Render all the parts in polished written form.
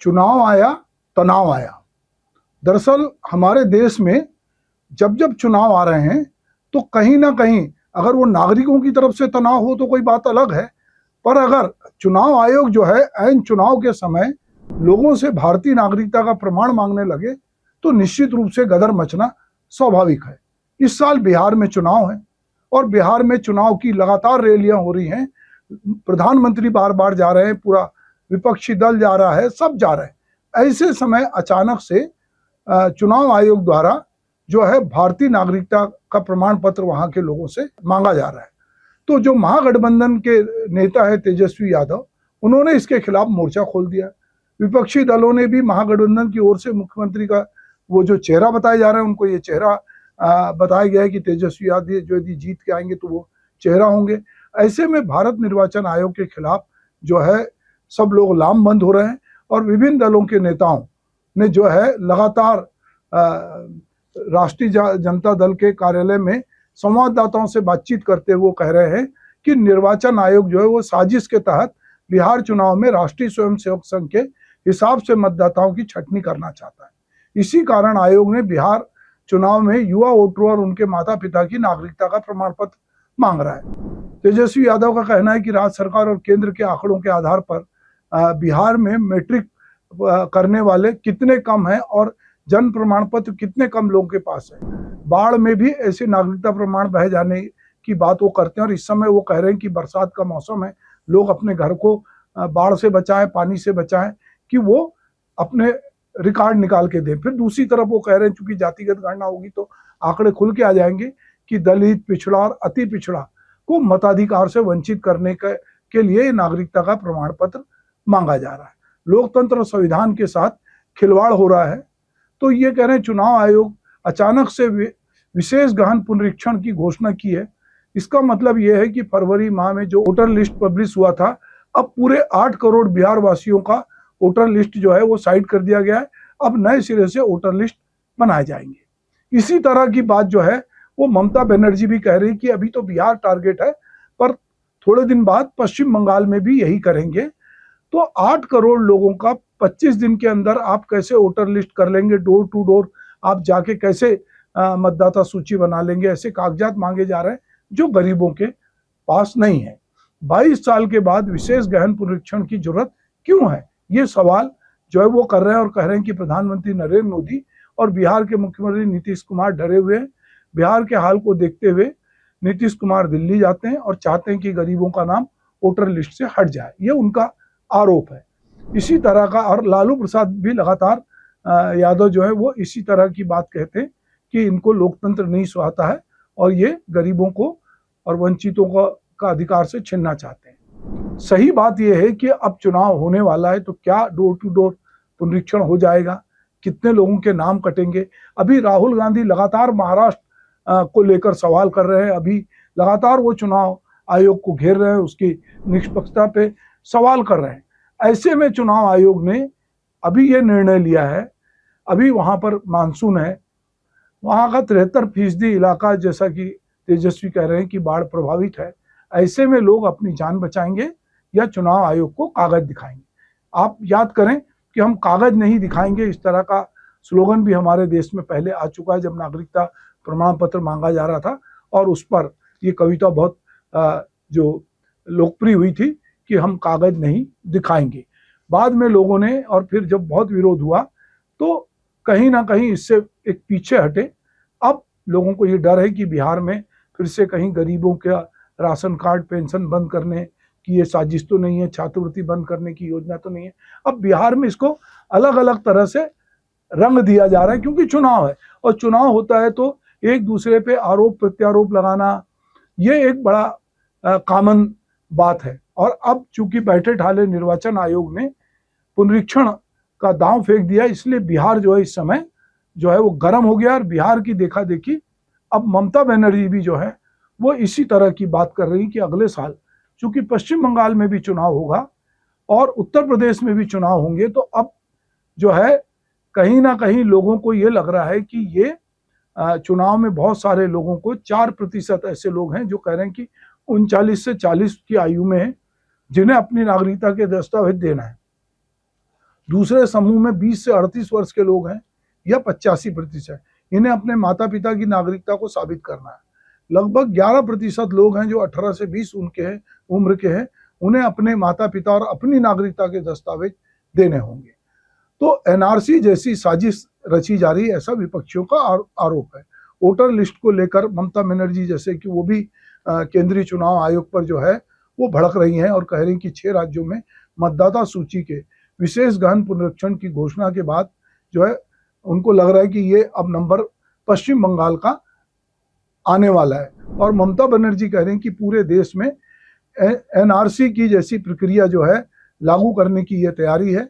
चुनाव आया, तनाव आया। दरअसल हमारे देश में जब जब चुनाव आ रहे हैं तो कहीं ना कहीं अगर वो नागरिकों की तरफ से तनाव हो तो कोई बात अलग है, पर अगर चुनाव आयोग जो है ऐन चुनाव के समय लोगों से भारतीय नागरिकता का प्रमाण मांगने लगे तो निश्चित रूप से गदर मचना स्वाभाविक है। इस साल बिहार में चुनाव है और बिहार में चुनाव की लगातार रैलियां हो रही हैं। प्रधानमंत्री बार बार जा रहे हैं, पूरा विपक्षी दल जा रहा है, सब जा रहे हैं। ऐसे समय अचानक से चुनाव आयोग द्वारा जो है भारतीय नागरिकता का प्रमाण पत्र वहां के लोगों से मांगा जा रहा है। तो जो महागठबंधन के नेता है तेजस्वी यादव, उन्होंने इसके खिलाफ मोर्चा खोल दिया। विपक्षी दलों ने भी महागठबंधन की ओर से मुख्यमंत्री का वो जो चेहरा बताया जा रहा है, उनको ये चेहरा बताया गया है कि तेजस्वी यादव जो यदि जीत के आएंगे तो वो चेहरा होंगे। ऐसे में भारत निर्वाचन आयोग के खिलाफ जो है सब लोग लामबंद हो रहे हैं और विभिन्न दलों के नेताओं ने जो है लगातार राष्ट्रीय जनता दल के कार्यालय में संवाददाताओं से बातचीत करते हुए कह रहे हैं कि निर्वाचन आयोग जो है वो साजिश के तहत बिहार चुनाव में राष्ट्रीय स्वयंसेवक संघ के हिसाब से मतदाताओं की छटनी करना चाहता है। इसी कारण आयोग ने बिहार चुनाव में युवा वोटरों और उनके माता पिता की नागरिकता का प्रमाण पत्र मांग रहा है। तेजस्वी यादव का कहना है कि राज्य सरकार और केंद्र के आंकड़ों के आधार पर बिहार में मैट्रिक करने वाले कितने कम हैं और जन्म प्रमाण पत्र कितने कम लोगों के पास है। बाढ़ में भी ऐसे नागरिकता प्रमाण बह जाने की बात वो करते हैं और इस समय वो कह रहे हैं कि बरसात का मौसम है, लोग अपने घर को बाढ़ से बचाएं, पानी से बचाएं, कि वो अपने रिकॉर्ड निकाल के दें। फिर दूसरी तरफ वो कह रहे हैं चूंकि जातिगत गणना होगी तो आंकड़े खुल के आ जाएंगे कि दलित, पिछड़ा और अति पिछड़ा को मताधिकार से वंचित करने के लिए नागरिकता का प्रमाण पत्र मांगा जा रहा है। लोकतंत्र और संविधान के साथ खिलवाड़ हो रहा है। तो ये कह रहे हैं चुनाव आयोग अचानक से विशेष गहन पुनरीक्षण की घोषणा की है। इसका मतलब यह है कि फरवरी माह में जो वोटर लिस्ट पब्लिश हुआ था, अब पूरे 8 करोड़ बिहार वासियों का वोटर लिस्ट जो है वो साइड कर दिया गया है। अब नए सिरे से वोटर लिस्ट बनाए जाएंगे। इसी तरह की बात जो है वो ममता बनर्जी भी कह रही कि अभी तो बिहार टारगेट है, पर थोड़े दिन बाद पश्चिम बंगाल में भी यही करेंगे। तो 8 करोड़ लोगों का 25 दिन के अंदर आप कैसे वोटर लिस्ट कर लेंगे, डोर टू डोर आप जाके कैसे मतदाता सूची बना लेंगे। ऐसे कागजात मांगे जा रहे हैं जो गरीबों के पास नहीं है। 22 साल के बाद विशेष गहन पुनरीक्षण की जरूरत क्यों है, ये सवाल जो है वो कर रहे हैं और कह रहे हैं कि प्रधानमंत्री नरेंद्र मोदी और बिहार के मुख्यमंत्री नीतीश कुमार डरे हुए हैं। बिहार के हाल को देखते हुए नीतीश कुमार दिल्ली जाते हैं और चाहते हैं कि गरीबों का नाम वोटर लिस्ट से हट जाए, ये उनका आरोप है। इसी तरह का, और लालू प्रसाद भी लगातार यादव जो है वो इसी तरह की बात कहते हैं कि इनको लोकतंत्र नहीं सुहाता है और ये गरीबों को और वंचितों का अधिकार से छीनना चाहते हैं। सही बात यह है कि अब चुनाव होने वाला है तो क्या डोर टू डोर पुनरीक्षण हो जाएगा, कितने लोगों के नाम कटेंगे। अभी राहुल गांधी लगातार महाराष्ट्र को लेकर सवाल कर रहे हैं, अभी लगातार वो चुनाव आयोग को घेर रहे हैं, उसकी निष्पक्षता पे सवाल कर रहे हैं। ऐसे में चुनाव आयोग ने अभी ये निर्णय लिया है, अभी वहां पर मानसून है, वहां का 73% इलाका जैसा कि तेजस्वी कह रहे हैं कि बाढ़ प्रभावित है। ऐसे में लोग अपनी जान बचाएंगे या चुनाव आयोग को कागज दिखाएंगे। आप याद करें कि हम कागज नहीं दिखाएंगे, इस तरह का स्लोगन भी हमारे देश में पहले आ चुका है जब नागरिकता प्रमाण पत्र मांगा जा रहा था, और उस पर ये कविता बहुत जो लोकप्रिय हुई थी कि हम कागज नहीं दिखाएंगे। बाद में लोगों ने, और फिर जब बहुत विरोध हुआ तो कहीं ना कहीं इससे एक पीछे हटे। अब लोगों को ये डर है कि बिहार में फिर से कहीं गरीबों का राशन कार्ड, पेंशन बंद करने की ये साजिश तो नहीं है, छात्रवृत्ति बंद करने की योजना तो नहीं है। अब बिहार में इसको अलग अलग तरह से रंग दिया जा रहा है क्योंकि चुनाव है, और चुनाव होता है तो एक दूसरे पे आरोप प्रत्यारोप लगाना ये एक बड़ा कॉमन बात है। और अब चूंकि बैठे ठाले निर्वाचन आयोग ने पुनरीक्षण का दांव फेंक दिया, इसलिए बिहार जो है इस समय जो है वो गर्म हो गया। और बिहार की देखा देखी अब ममता बनर्जी भी जो है वो इसी तरह की बात कर रही कि अगले साल चूंकि पश्चिम बंगाल में भी चुनाव होगा और उत्तर प्रदेश में भी चुनाव होंगे, तो अब जो है कहीं ना कहीं लोगों को ये लग रहा है कि ये चुनाव में बहुत सारे लोगों को 4% ऐसे लोग हैं जो कह रहे हैं कि 39 से 40 की आयु में है जिन्हें अपनी नागरिकता के दस्तावेज देना है। दूसरे समूह में 20 से 38 वर्ष के लोग हैं, यह 85%। इन्हें अपने माता पिता की नागरिकता को साबित करना है। लगभग 11% लोग हैं जो 18 से 20 उम्र के हैं, उन्हें अपने माता पिता और अपनी नागरिकता के दस्तावेज देने होंगे। तो एनआरसी जैसी साजिश रची जा रही है, ऐसा विपक्षियों का आरोप है। वोटर लिस्ट को लेकर ममता बनर्जी जैसे कि वो भी केंद्रीय चुनाव आयोग पर जो है वो भड़क रही हैं और कह रही कि 6 राज्यों में मतदाता सूची के विशेष गहन पुनरीक्षण की घोषणा के बाद जो है उनको लग रहा है कि ये अब नंबर पश्चिम बंगाल का आने वाला है। और ममता बनर्जी कह रही हैं कि पूरे देश में एनआरसी की जैसी प्रक्रिया जो है लागू करने की ये तैयारी है।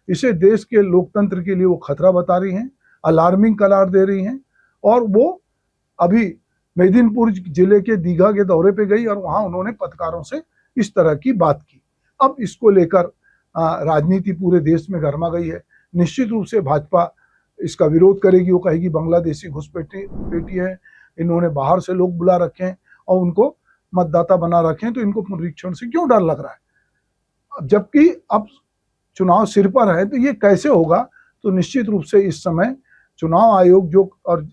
इसे देश के लोकतंत्र के लिए वो खतरा बता रही हैं, अलार्मिंग करार दे रही हैं। और वो अभी मेदिनीपुर जिले के दीघा के दौरे पे गई और वहां उन्होंने पत्रकारों से इस तरह की बात की। अब इसको लेकर राजनीति पूरे देश में गर्मा गई है। निश्चित रूप से भाजपा इसका विरोध करेगी, वो कहेगी बांग्लादेशी घुसपैठी है, इन्होंने बाहर से लोग बुला रखे हैं और उनको मतदाता बना रखे हैं, तो इनको पुनरीक्षण से क्यों डर लग रहा है। जबकि अब चुनाव सिर पर है, तो ये कैसे होगा। तो निश्चित रूप से इस समय चुनाव आयोग जो और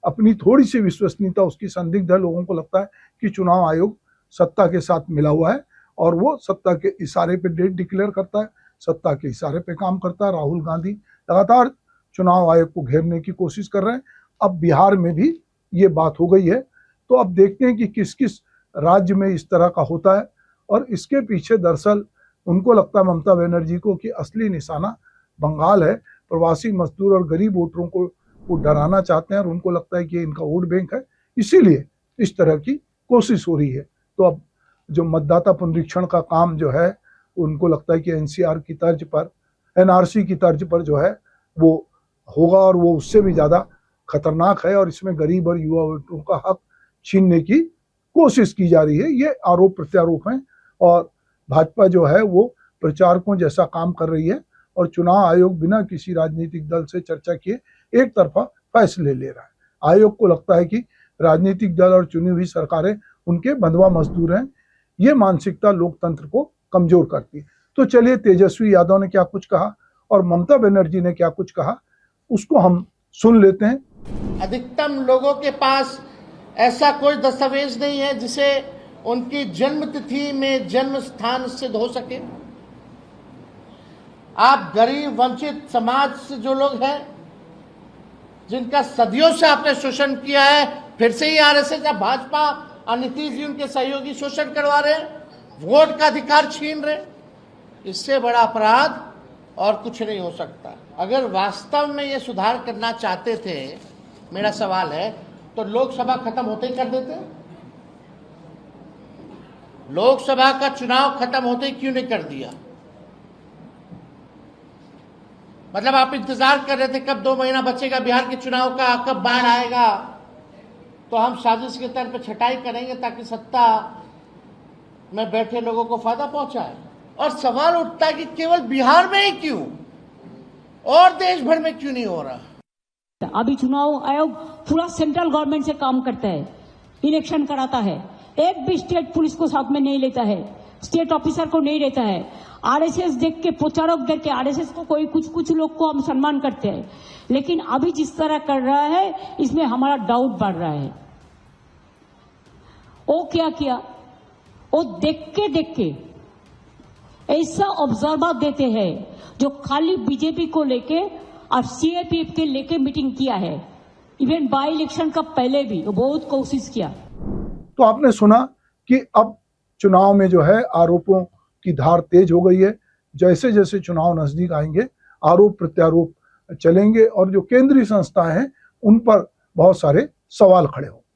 अपनी थोड़ी सी विश्वसनीयता उसकी संदिग्ध है, लोगों को लगता है कि चुनाव आयोग सत्ता के साथ मिला हुआ है और वो सत्ता के इशारे पे डेट डिक्लेयर करता है, सत्ता के इशारे पे काम करता है। राहुल गांधी लगातार चुनाव आयोग को घेरने की कोशिश कर रहे हैं। अब बिहार में भी ये बात हो गई है, तो अब देखते हैं कि किस किस राज्य में इस तरह का होता है। और इसके पीछे दरअसल उनको लगता है ममता बनर्जी को कि असली निशाना बंगाल है। प्रवासी मजदूर और गरीब वोटरों को वो डराना चाहते हैं और उनको लगता है कि इनका वोट बैंक है, इसीलिए इस तरह की कोशिश हो रही है। तो अब जो मतदाता पुनरीक्षण का काम जो है उनको लगता है कि एनसीआर की तर्ज पर, एनआरसी की तर्ज पर जो है वो होगा और वो उससे भी ज़्यादा खतरनाक है और इसमें गरीब और युवा वोटरों का हक छीनने की कोशिश की जा रही है। ये आरोप प्रत्यारोप हैं और भाजपा जो है वो प्रचारकों जैसा काम कर रही है और चुनाव आयोग बिना किसी राजनीतिक दल से चर्चा किए एक तरफा फैसले ले रहा है। आयोग को लगता है कि राजनीतिक दल और चुनी हुई सरकारें उनके बंधुआ मजदूर हैं। ये मानसिकता लोकतंत्र को कमजोर करती है। तो चलिए तेजस्वी यादव ने क्या कुछ कहा और ममता बनर्जी ने क्या कुछ कहा, उसको हम सुन लेते हैं। अधिकतम लोगों के पास ऐसा कोई दस्तावेज नहीं है जिसे उनकी जन्म तिथि में जन्म स्थान सिद्ध हो सके। आप गरीब वंचित समाज से जो लोग हैं, जिनका सदियों से आपने शोषण किया है, फिर से ही आरएसएस या भाजपा और नीतीश जी उनके सहयोगी शोषण करवा रहे हैं, वोट का अधिकार छीन रहे। इससे बड़ा अपराध और कुछ नहीं हो सकता। अगर वास्तव में ये सुधार करना चाहते थे, मेरा सवाल है, तो लोकसभा खत्म होते ही कर देते। लोकसभा का चुनाव खत्म होते ही क्यों नहीं कर दिया? मतलब आप इंतजार कर रहे थे कब 2 महीना बचेगा बिहार के चुनाव का, कब बाढ़ आएगा, तो हम साजिश के तौर पर छटाई करेंगे ताकि सत्ता में बैठे लोगों को फायदा पहुंचाए। और सवाल उठता है कि केवल बिहार में ही क्यों और देश भर में क्यों नहीं हो रहा। अभी चुनाव आयोग पूरा सेंट्रल गवर्नमेंट से काम करता है, इलेक्शन कराता है, एक भी स्टेट पुलिस को साथ में नहीं लेता है, स्टेट ऑफिसर को नहीं लेता है। आरएसएस देख के, प्रचारक देख के, आरएसएस को कोई कुछ लोग को हम सम्मान करते हैं, लेकिन अभी जिस तरह कर रहा है इसमें हमारा डाउट बढ़ रहा है। वो क्या किया, वो देख के ऐसा ऑब्जर्वर देते हैं जो खाली बीजेपी को लेके और सीएपीएफ के लेके मीटिंग किया है। इवन बाई इलेक्शन का पहले भी वो बहुत कोशिश किया। तो आपने सुना कि अब चुनाव में जो है आरोपों की धार तेज हो गई है। जैसे जैसे चुनाव नजदीक आएंगे आरोप प्रत्यारोप चलेंगे और जो केंद्रीय संस्थाएं हैं उन पर बहुत सारे सवाल खड़े होंगे।